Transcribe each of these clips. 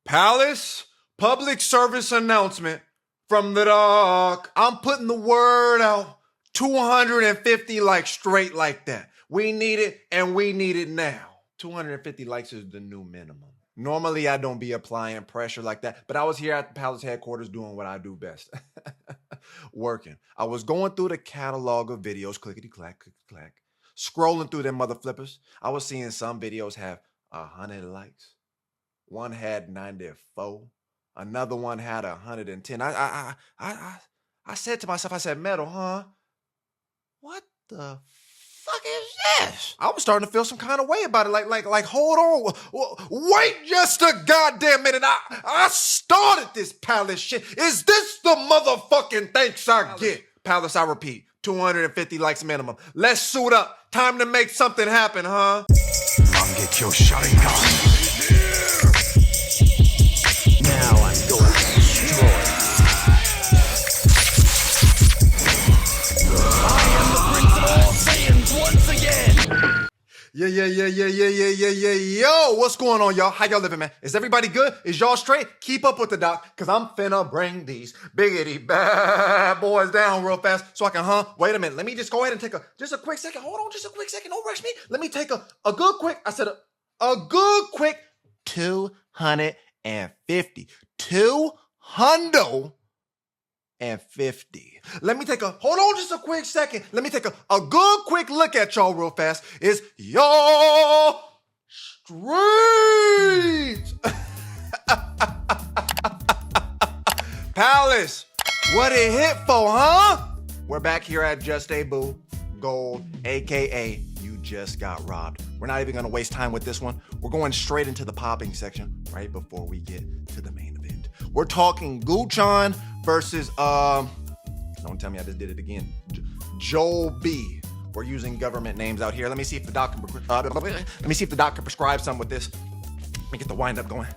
Palace, public service announcement from the dog. I'm putting the word out. 250 likes straight like that. We need it, and we need it now. 250 likes is the new minimum. Normally, I don't be applying pressure like that, but I was here at the Palace headquarters doing what I do best. Working. I was going through the catalog of videos, clickety-clack, clickety-clack, scrolling through them mother flippers. I was seeing some videos have 100 likes. One had 94. Another one had 110. I said to myself, I said, Metal, huh? What the fuck is this? I was starting to feel some kind of way about it. Like, hold on. Wait just a goddamn minute. I started this Palace shit. Is this the motherfucking thanks I get? Palace, I repeat, 250 likes minimum. Let's suit up. Time to make something happen, huh? Come get your Sharingan. Now I'm going to destroy. I am the Prince of all Saiyans once again. Yo, what's going on, y'all? How y'all living, man? Is everybody good? Is y'all straight? Keep up with the doc, because I'm finna bring these biggity bad boys down real fast so I can, wait a minute. Let me just go ahead and take just a quick second. Hold on, just a quick second. Don't rush me. Let me take a good quick, I said a good quick 250. 250. Let me take hold on just a quick second. Let me take a good quick look at y'all real fast. Is y'all streets? Palace, what it hit for, huh? We're back here at Just Debout Gold, AKA you just got robbed. We're not even gonna waste time with this one. We're going straight into the popping section right before we get to the main event. We're talking Gucchon versus, don't tell me I just did it again. Joel B. We're using government names out here. Let me see if the doc can prescribe something with this. Let me get the wind up going.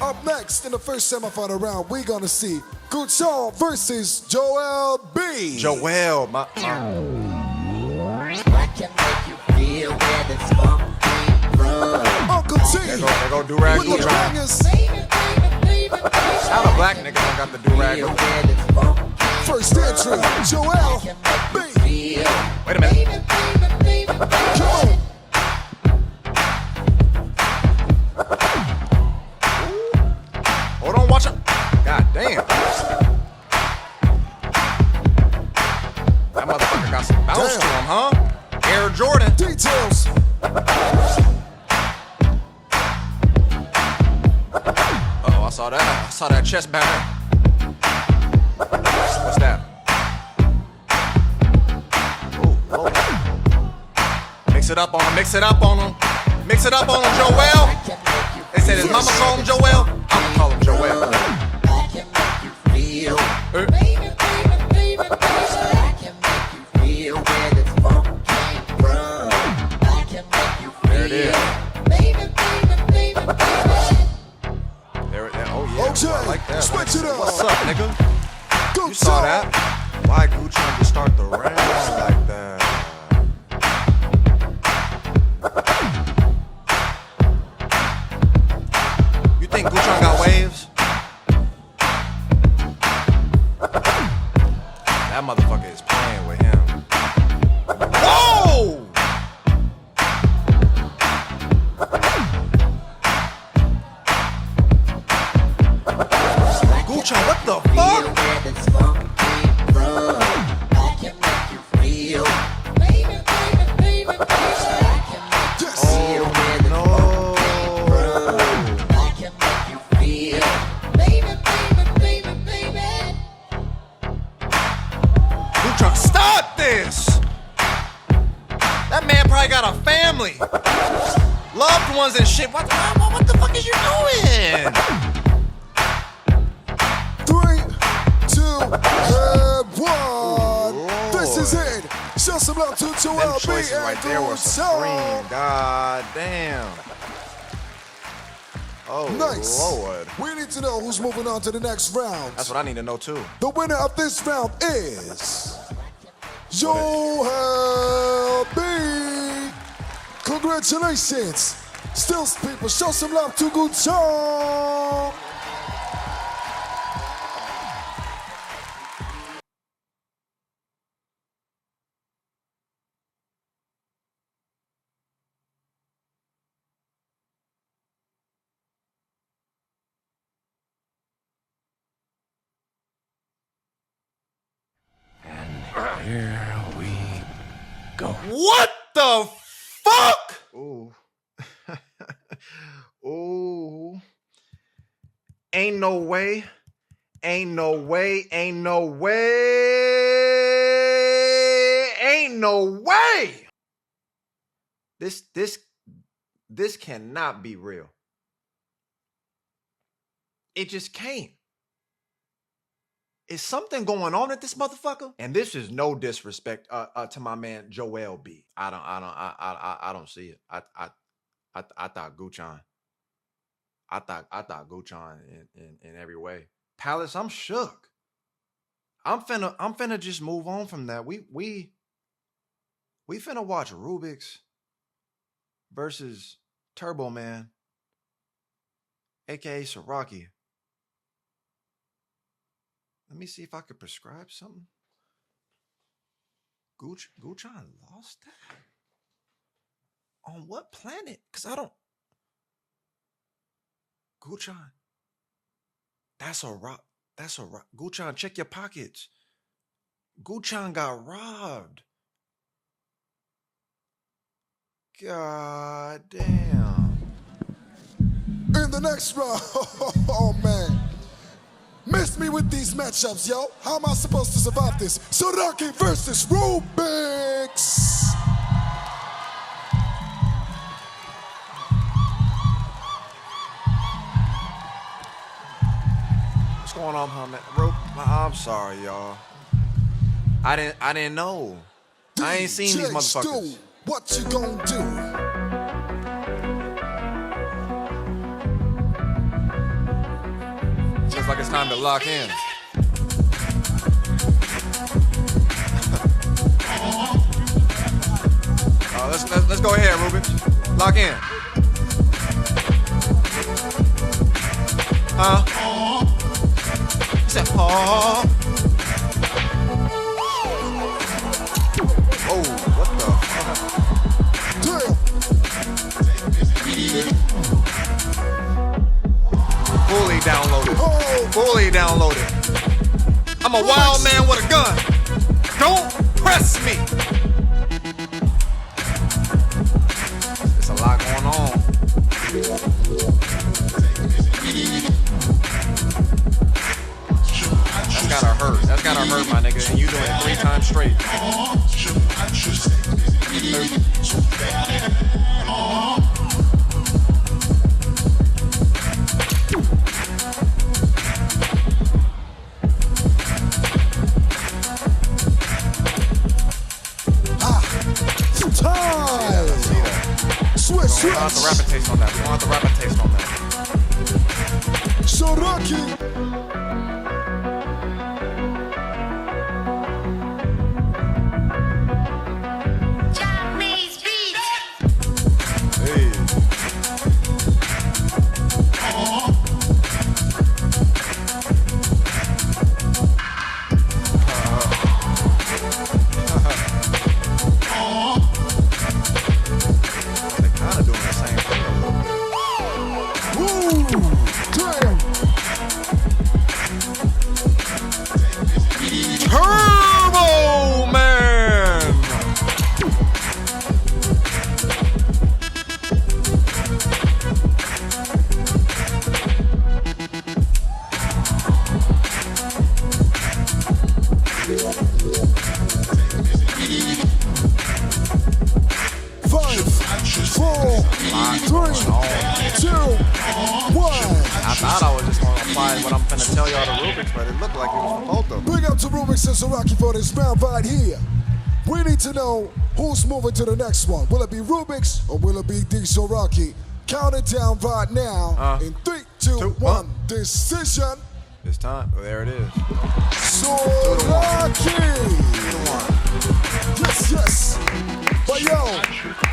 Up next in the first semifinal round, we're gonna see Gucchon versus Joel B. Joel, my What can make you feel where this funk came from? Uncle T. There go do-rag with the Gucchon. bangers. How the black nigga don't got the do-rag Gucchon? First entry, Joel B. Wait a minute. Come on. Hold on, watch out. God damn. That motherfucker got some bounce to him, huh? Air Jordan. Details. Oh, I saw that. I saw that chest batter. What's that? Ooh. Mix it up on him. Mix it up on him. Mix it up on him, Joel. They said his mama call him Joel. I'ma call him Joel. There it is. Okay, I like that. switch it up. What's up, nigga? Gucchon. You saw that? Why Gucchon just start the round like that? You think Gucchon got waves? That motherfucker is playing with him. Whoa! Gucchon, what the fuck? Gucchon, stop this! That man probably got a family, loved ones and shit. What the fuck is you doing? 3, 2, and 1. This is it. Show some love to Joel Them B. choices and right there were supreme. God damn. Oh, Nice. Lord. We need to know who's moving on to the next round. That's what I need to know, too. The winner of this round is Joel B. Congratulations. Still, people, show some love to Gucchon. What the fuck? Ooh. Ooh. Ain't no way. Ain't no way. Ain't no way. Ain't no way. This cannot be real. It just can't. Is something going on at this motherfucker? And this is no disrespect to my man Joel B. I don't see it. I thought Gucchon. I thought Gucchon in every way. Palace, I'm shook. I'm finna just move on from that. We finna watch Rubix versus Turbo Man, aka Soraki. Let me see if I could prescribe something. Gucchon lost that? On what planet? Because I don't... Gucchon. That's a rock. Gucchon, check your pockets. Gucchon got robbed. God damn. In the next round, oh man. Missed me with these matchups, yo. How am I supposed to survive this? Soraki versus Rubix. What's going on, man? I'm sorry, y'all. I didn't know. I ain't seen these motherfuckers. What you gonna do? Looks like it's time to lock in. Let's go ahead, Rubix. Lock in. Huh? He said, oh. Oh, what the fuck? Fully downloaded. Fully downloaded. I'm a wild man with a gun. Don't press me. There's a lot going on. That's gotta hurt. That's gotta hurt, my nigga. And you doing it 3 times straight. We don't have to rapid taste on that. We don't have to rapid taste on that. Soraki. Japanese beat. Hey. Soraki for this round right here. We need to know who's moving to the next one. Will it be Rubix or will it be D Soraki? Count it down right now. In 3, 2, 1. Decision. It's time. Oh, there it is. Soraki. 2-1. Yes, yes. But yo,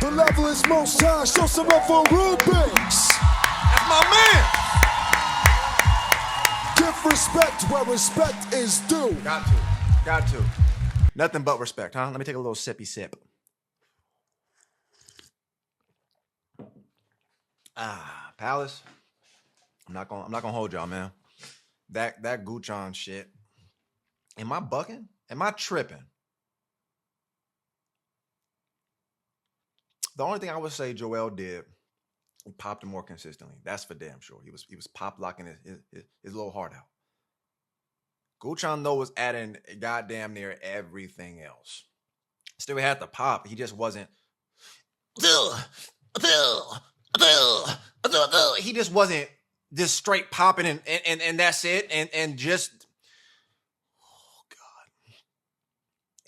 the level is most high. Show some love for Rubix. That's my man. Give respect where respect is due. Got to. Nothing but respect, huh? Let me take a little sippy sip. Palace. I'm not gonna hold y'all, man. That Gucchon shit. Am I bucking? Am I tripping? The only thing I would say Joel did, he popped it more consistently. That's for damn sure. He was pop locking his little heart out. Gucchon though was adding goddamn near everything else. Still had the pop. He just wasn't. He just wasn't just straight popping and that's it. And just, oh God,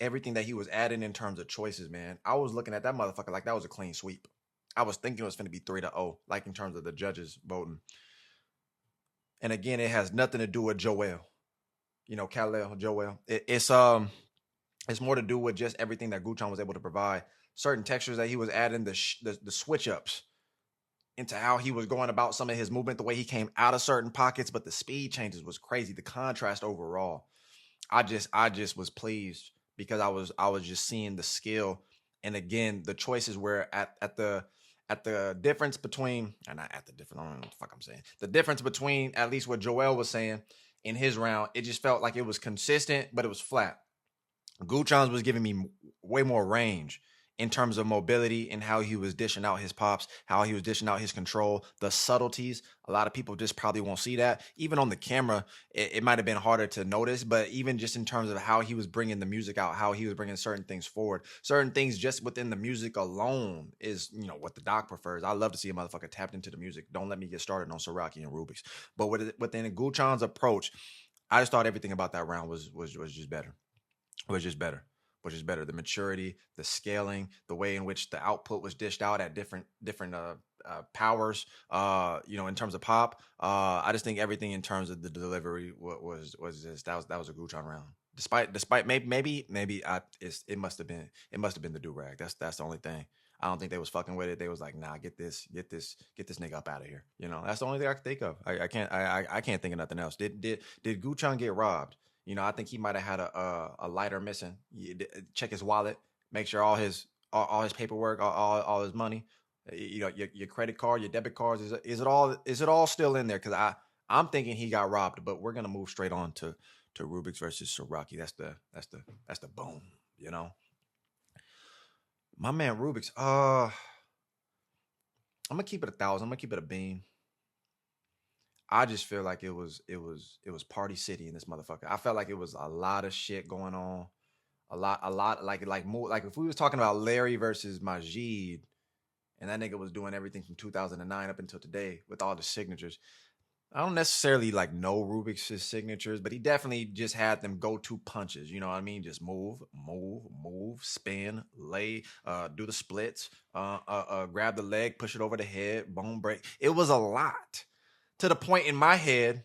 everything that he was adding in terms of choices, man. I was looking at that motherfucker like that was a clean sweep. I was thinking it was going to be 3-0, like in terms of the judges voting. And again, it has nothing to do with Joel. You know, Khalil, Joel. It's more to do with just everything that Gucchon was able to provide. Certain textures that he was adding, the switch ups into how he was going about some of his movement, the way he came out of certain pockets, but the speed changes was crazy. The contrast overall, I just was pleased because I was just seeing the skill, and again the choices were at the difference between, and not at the difference. I don't know what the fuck I'm saying. The difference between at least what Joel was saying in his round, it just felt like it was consistent, but it was flat. Gucchon's was giving me way more range in terms of mobility and how he was dishing out his pops, how he was dishing out his control, the subtleties. A lot of people just probably won't see that. Even on the camera, it might have been harder to notice, but even just in terms of how he was bringing the music out, how he was bringing certain things forward, certain things just within the music alone is, you know, what the doc prefers. I love to see a motherfucker tapped into the music. Don't let me get started on Soraki and Rubix. But within Gucchon's approach, I just thought everything about that round was just better. Was just better. The maturity, the scaling, the way in which the output was dished out at different powers, you know, in terms of pop. I just think everything in terms of the delivery was just that was a Gucchon round. Despite maybe it must have been the do-rag. That's the only thing. I don't think they was fucking with it. They was like, nah, get this nigga up out of here. You know, that's the only thing I can think of. I can't think of nothing else. Did Gucchon get robbed? You know, I think he might have had a lighter missing. Check his wallet, make sure all his paperwork, all his money, you know, your credit card, your debit cards, is it all still in there? Because I'm thinking he got robbed. But we're gonna move straight on to Rubix versus Soraki. That's the boom. You know, my man Rubix. I'm gonna keep it 1,000. I'm gonna keep it a bean. I just feel like it was Party City in this motherfucker. I felt like it was a lot of shit going on, a lot like more like if we was talking about Larry versus Majid, and that nigga was doing everything from 2009 up until today with all the signatures. I don't necessarily like know Rubik's signatures, but he definitely just had them go-to punches. You know what I mean? Just move, spin, lay, do the splits, grab the leg, push it over the head, bone break. It was a lot. To the point in my head,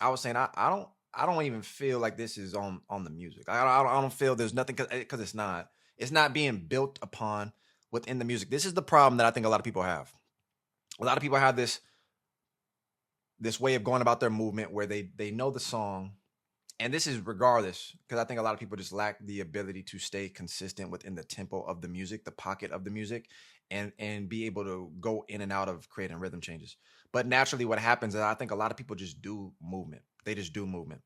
I was saying I don't even feel like this is on the music. I don't feel there's nothing because it's not being built upon within the music. This is the problem that I think a lot of people have. A lot of people have this way of going about their movement where they know the song, and this is regardless, because I think a lot of people just lack the ability to stay consistent within the tempo of the music, the pocket of the music, and be able to go in and out of creating rhythm changes. But naturally what happens is I think a lot of people just do movement. They just do movement.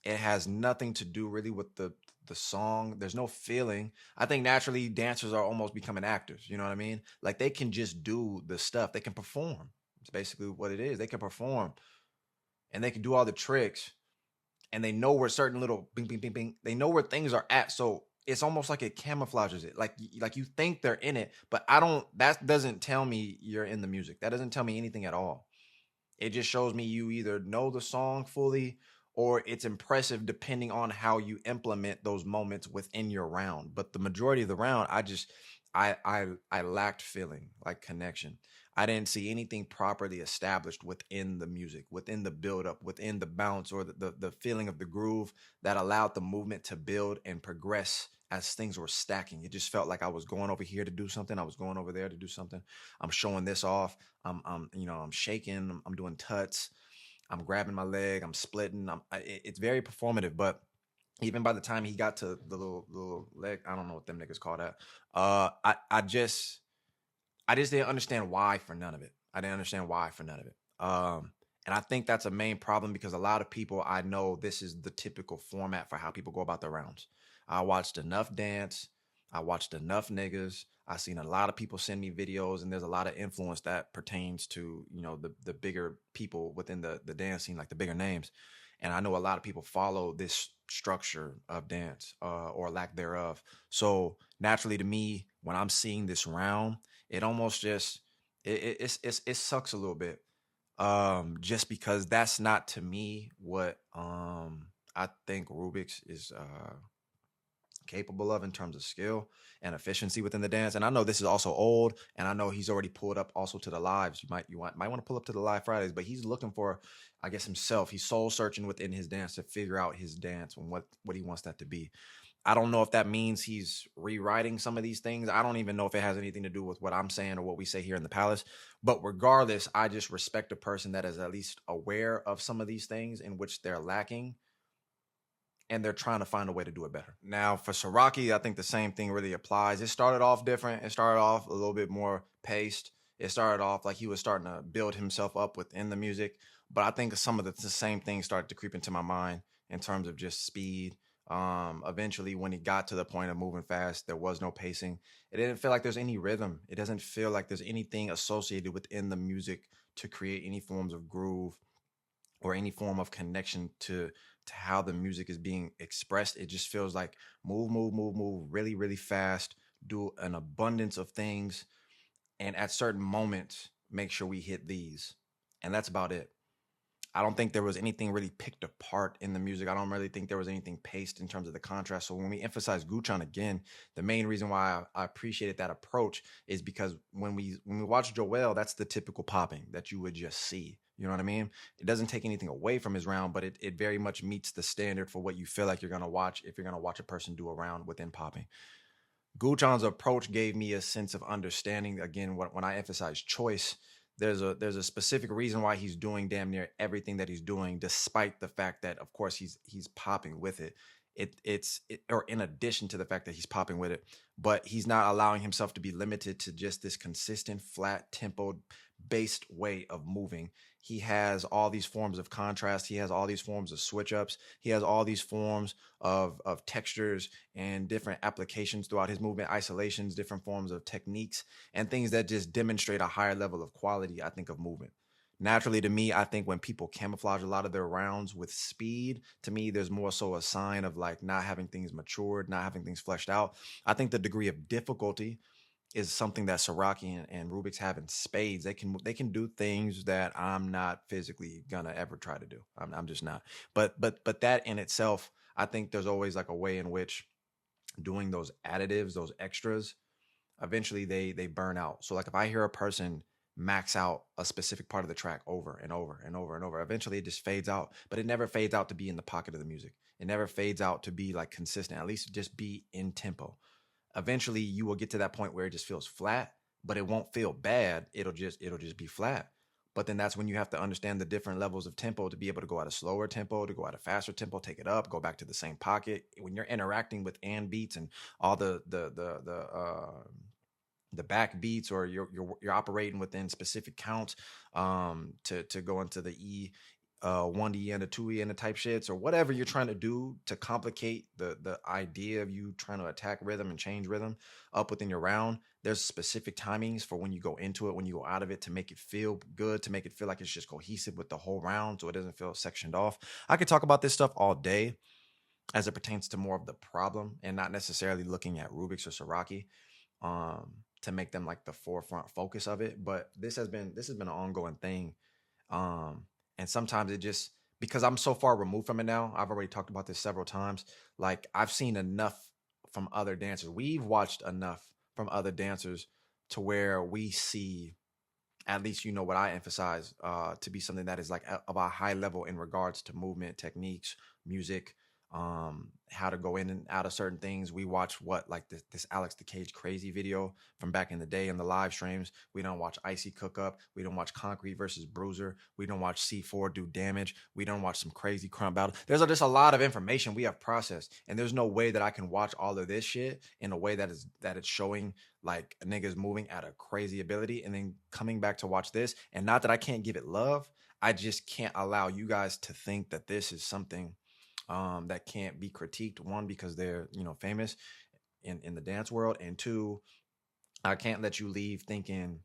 It has nothing to do really with the song. There's no feeling. I think naturally dancers are almost becoming actors. You know what I mean? Like they can just do the stuff. They can perform. It's basically what it is. They can perform and they can do all the tricks, and they know where certain little bing, bing, bing, bing. They know where things are at. So it's almost like it camouflages it. Like you think they're in it, but that doesn't tell me you're in the music. That doesn't tell me anything at all. It just shows me you either know the song fully or it's impressive depending on how you implement those moments within your round. But the majority of the round, I lacked feeling, like connection. I didn't see anything properly established within the music, within the build-up, within the bounce, or the feeling of the groove that allowed the movement to build and progress as things were stacking. It just felt like I was going over here to do something. I was going over there to do something. I'm showing this off. I'm shaking. I'm doing tuts. I'm grabbing my leg. I'm splitting. It's very performative, but even by the time he got to the little leg, I don't know what them niggas call that. I just didn't understand why for none of it. And I think that's a main problem because a lot of people, I know this is the typical format for how people go about their rounds. I watched enough dance. I watched enough niggas. I've seen a lot of people send me videos, and there's a lot of influence that pertains to, you know, the bigger people within the dance scene, like the bigger names. And I know a lot of people follow this structure of dance or lack thereof. So naturally, to me, when I'm seeing this round, it almost just it sucks a little bit, just because that's not to me what I think Rubix is capable of in terms of skill and efficiency within the dance. And I know this is also old, and I know he's already pulled up also to the lives. Might want to pull up to the live Fridays, but he's looking for, I guess, himself. He's soul searching within his dance to figure out his dance and what he wants that to be. I don't know if that means he's rewriting some of these things. I don't even know if it has anything to do with what I'm saying or what we say here in the palace. But regardless, I just respect a person that is at least aware of some of these things in which they're lacking, and they're trying to find a way to do it better. Now, for Soraki, I think the same thing really applies. It started off different. It started off a little bit more paced. It started off like he was starting to build himself up within the music. But I think some of the same things started to creep into my mind in terms of just speed. Eventually, when he got to the point of moving fast, there was no pacing. It didn't feel like there's any rhythm. It doesn't feel like there's anything associated within the music to create any forms of groove or any form of connection to how the music is being expressed. It just feels like move, move, move, move really, really fast, do an abundance of things, and at certain moments, make sure we hit these. And that's about it. I don't think there was anything really picked apart in the music. I don't really think there was anything paced in terms of the contrast. So when we emphasize Gucchon again, the main reason why I appreciated that approach is because when we watch Joel, that's the typical popping that you would just see. You know what I mean? It doesn't take anything away from his round, but it very much meets the standard for what you feel like you're going to watch if you're going to watch a person do a round within popping. Guchon's approach gave me a sense of understanding. Again, when I emphasize choice, there's a specific reason why he's doing damn near everything that he's doing, despite the fact that, of course, he's popping with it. Or in addition to the fact that he's popping with it, but he's not allowing himself to be limited to just this consistent, flat, tempo based way of moving. He has all these forms of contrast. He has all these forms of switch ups. He has all these forms of textures and different applications throughout his movement, isolations, different forms of techniques, and things that just demonstrate a higher level of quality, I think, of movement. Naturally, to me, I think when people camouflage a lot of their rounds with speed, to me, there's more so a sign of like not having things matured, not having things fleshed out. I think the degree of difficulty is something that Soraki and Rubix have in spades. They can do things that I'm not physically gonna ever try to do. I'm just not. But that in itself, I think there's always like a way in which doing those additives, those extras, eventually they burn out. So like if I hear a person max out a specific part of the track over and over and over and over, eventually it just fades out. But it never fades out to be in the pocket of the music. It never fades out to be like consistent, at least just be in tempo. Eventually you will get to that point where it just feels flat, but it won't feel bad. It'll just be flat. But then that's when you have to understand the different levels of tempo to be able to go at a slower tempo, to go at a faster tempo, take it up, go back to the same pocket. When you're interacting with and beats and all the back beats, or you're operating within specific counts to go into the E 1E and a 2E and the type shits, or whatever you're trying to do to complicate the idea of you trying to attack rhythm and change rhythm up within your round. There's specific timings for when you go into it, when you go out of it, to make it feel good, to make it feel like it's just cohesive with the whole round so it doesn't feel sectioned off. I could talk about this stuff all day as it pertains to more of the problem and not necessarily looking at Rubix or Soraki to make them like the forefront focus of it. But this has been an ongoing thing. And sometimes it just, because I'm so far removed from it now, I've already talked about this several times. Like I've seen enough from other dancers. We've watched enough from other dancers to where we see, at least, you know, what I emphasize to be something that is like of a high level in regards to movement, techniques, music, how to go in and out of certain things. We watch this Alex the Cage Crazy video from back in the day in the live streams. We don't watch Icy Cook Up. We don't watch Concrete versus Bruiser. We don't watch C4 do damage. We don't watch some crazy crump battle. There's just a lot of information we have processed, and there's no way that I can watch all of this shit in a way that it's showing like niggas moving at a crazy ability, and then coming back to watch this. And not that I can't give it love, I just can't allow you guys to think that this is something that can't be critiqued. One, because they're, you know, famous in the dance world, and two, I can't let you leave thinking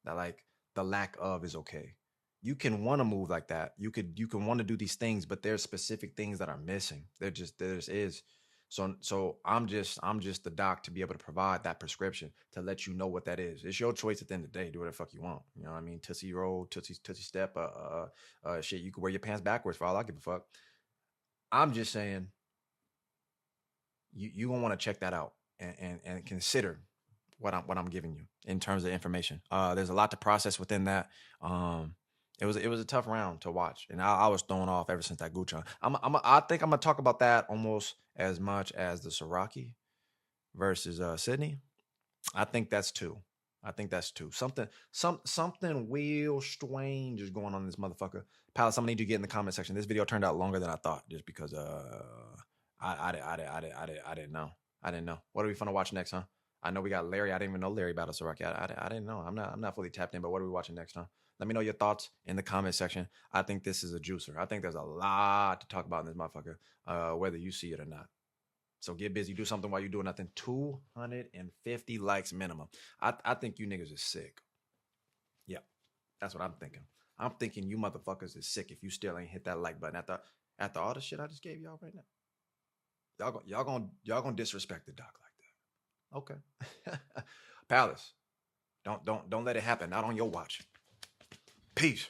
that like the lack of is okay. You can want to move like that. You can want to do these things, but there's specific things that are missing. There just is. So I'm just the doc to be able to provide that prescription to let you know what that is. It's your choice at the end of the day. Do whatever the fuck you want. You know what I mean? Tootsie roll, tootsie step, shit. You can wear your pants backwards for all I give a fuck. I'm just saying you gonna want to check that out and consider what I'm giving you in terms of information. There's a lot to process within that. It was a tough round to watch, and I was thrown off ever since that Gucchon. I think I'm gonna talk about that almost as much as the Soraki versus Sydney. I think that's two. Something real strange is going on in this motherfucker. Palace, I'm gonna need you to get in the comment section. This video turned out longer than I thought, just because I didn't know. I didn't know. What are we finna watch next, huh? I know we got Larry. I didn't even know Larry battle Soraki. I didn't know. I'm not fully tapped in, but what are we watching next, huh? Let me know your thoughts in the comment section. I think this is a juicer. I think there's a lot to talk about in this motherfucker, whether you see it or not. So get busy. Do something while you're doing nothing. 250 likes minimum. I think you niggas is sick. Yeah, that's what I'm thinking. I'm thinking you motherfuckers is sick if you still ain't hit that like button after all the shit I just gave y'all right now. Y'all gonna disrespect the doc like that. Okay. Palace. Don't let it happen. Not on your watch. Peace.